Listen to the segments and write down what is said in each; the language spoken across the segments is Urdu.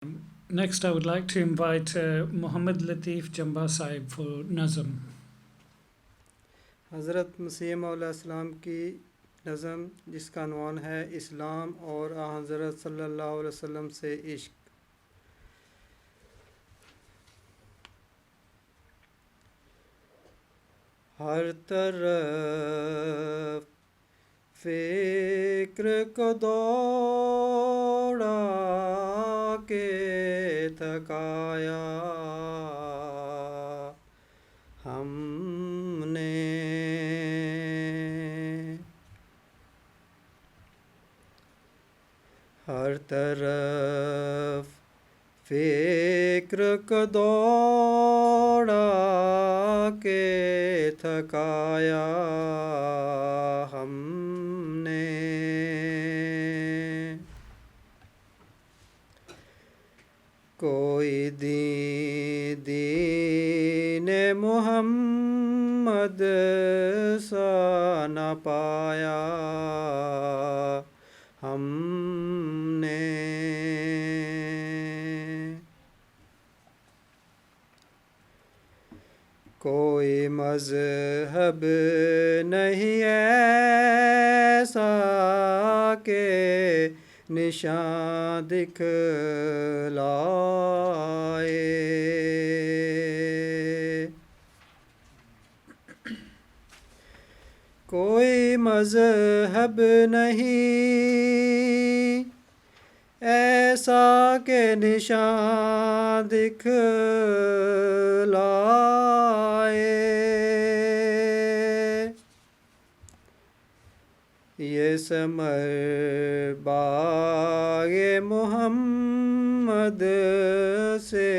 Next, I would like to invite Muhammad Latif Jamba Sahib for Nazm. حضرت مسیح مولا السلام کی نظم جس کا عنوان ہے اسلام اور حضرت صلی اللہ علیہ وسلم سے عشق۔ ہر طرف فکر کو دوڑا کے تھکایا ہم نے، ہر طرف فکر کو دوڑا کے تھکایا ہم نے، کوئی دین محمد سا نہ پایا ہم نے، کوئی مذہب نہیں ایسا کہ نشان دکھلائے، کوئی مذہب نہیں ایسا کہ نشان دکھلائے، یہ ثمر باغ محمد سے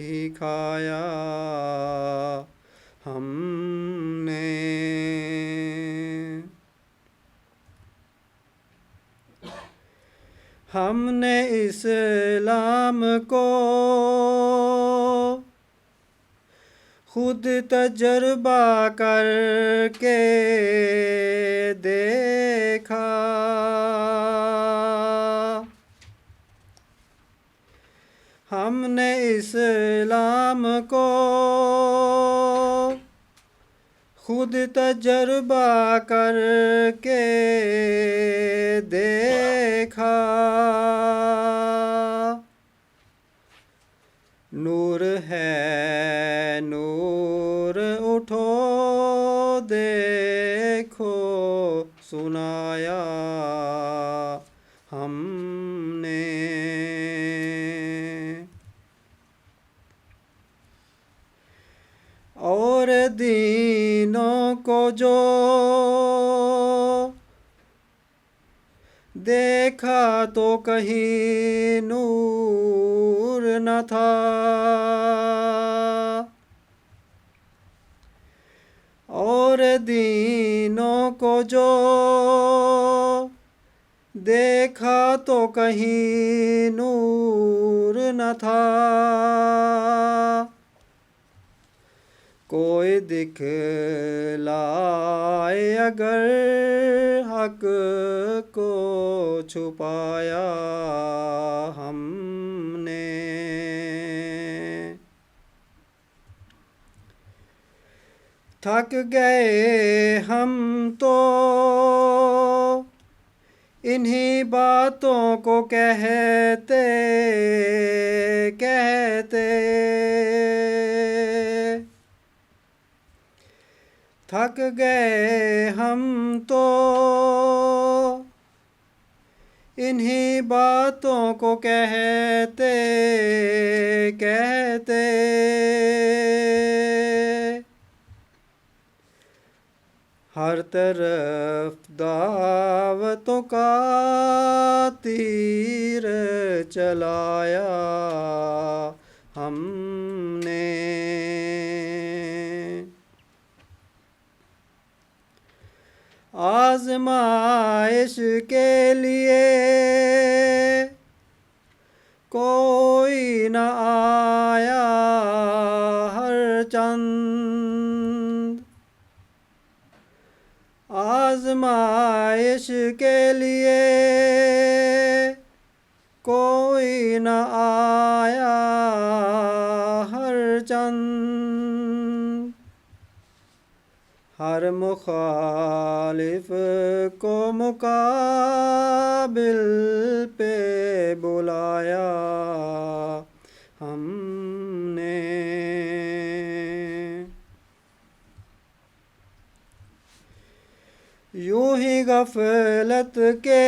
ہی کھایا ہم نے، ہم نے اسلام کو خود تجربہ کر کے دیکھا، ہم نے اسلام کو خود تجربہ کر کے دیکھا، نور ہے نور اٹھو دیکھو سنایا ہم نے، اور دینوں کو جو دیکھا تو کہیں نور نہ تھا، اور دینوں کو جو دیکھا تو کہیں نور نہ تھا، کوئی دکھلائے اگر حق کو چھپایا ہم نے، تھک گئے ہم تو انہی باتوں کو کہتے کہتے، تھک گئے ہم تو انہی باتوں کو کہتے کہتے، ہر طرف دعوتوں کا تیر چلایا ہم نے، آزمائش کے لیے کوئی نہ آیا ہر چند، آزمائش کے لیے کوئی نہ آیا ہر چند، ہر مخالف کو مقابل پہ بلایا ہم نے۔ یوں ہی غفلت کے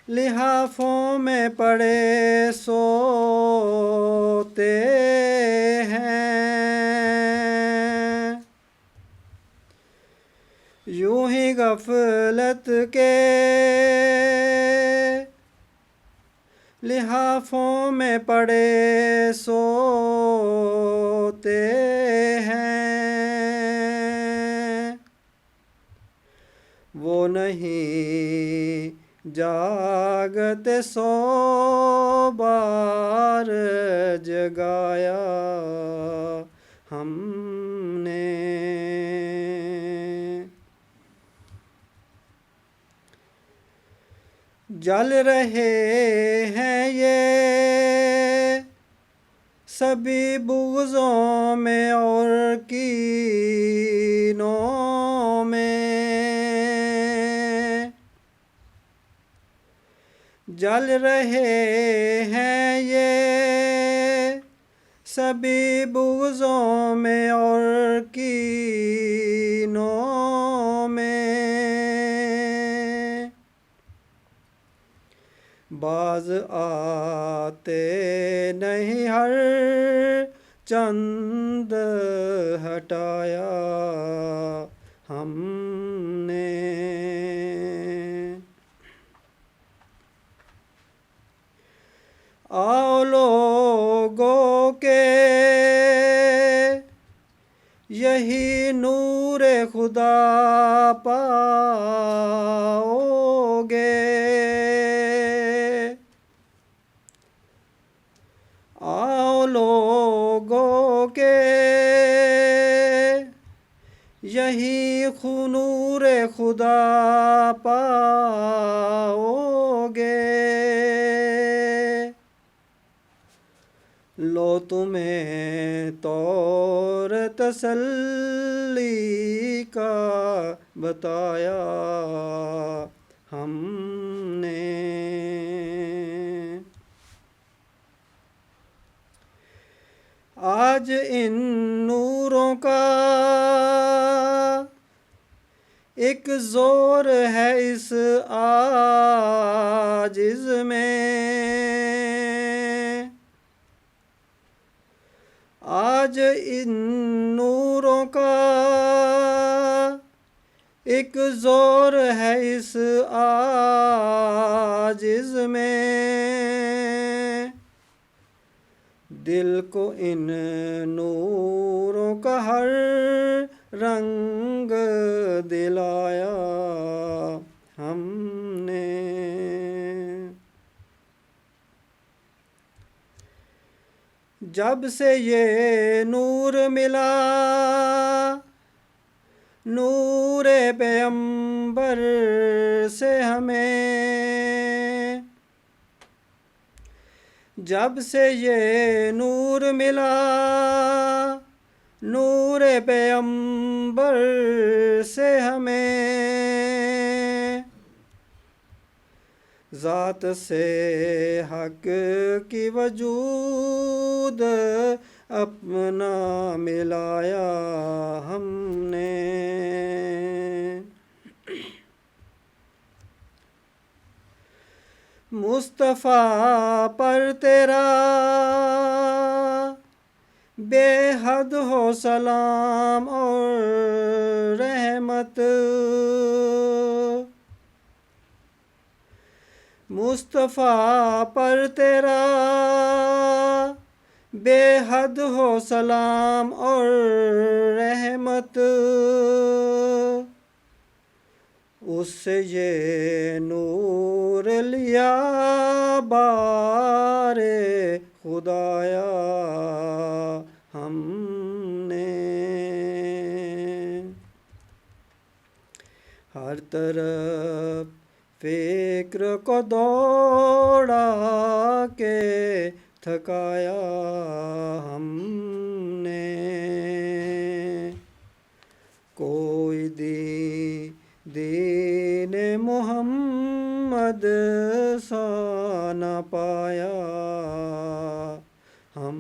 لحافوں میں پڑے سوتے ہیں، یوں ہی غفلت کے لحافوں میں پڑے سوتے ہیں، وہ نہیں جاگتے 100 بار جگایا ہم نے۔ جل رہے ہیں یہ سبھی بغضوں میں اور کینوں میں، جل رہے ہیں یہ سبھی بغضوں میں اور کینوں میں، باز آتے نہیں ہر چند ہٹایا ہم نے۔ آؤ لوگوں کے یہی نور خدا پاؤ گے، آؤ لوگوں کے یہی نور خدا پاؤ گے، لو تمہیں طور تسلی کا بتایا ہم نے۔ آج ان نوروں کا ایک زور ہے اس عاجز میں، آج ان نوروں کا ایک زور ہے اس عاجز میں، دل کو ان نوروں کا ہر رنگ دلایا ہم نے۔ جب سے یہ نور ملا نور پیغمبر سے ہمیں، جب سے یہ نور ملا نور پیغمبر سے ہمیں، ذات سے حق کی وجود اپنا ملایا ہم نے۔ مصطفیٰ پر تیرا بے حد ہو سلام اور رحمت، مصطفیٰ پر تیرا بے حد ہو سلام اور رحمت، اس سے یہ نور لیا بار خدایا ہم نے۔ ہر طرف فکر کو دوڑا کے تھکایا ہم نے، کوئی دین محمد سا نہ پایا ہم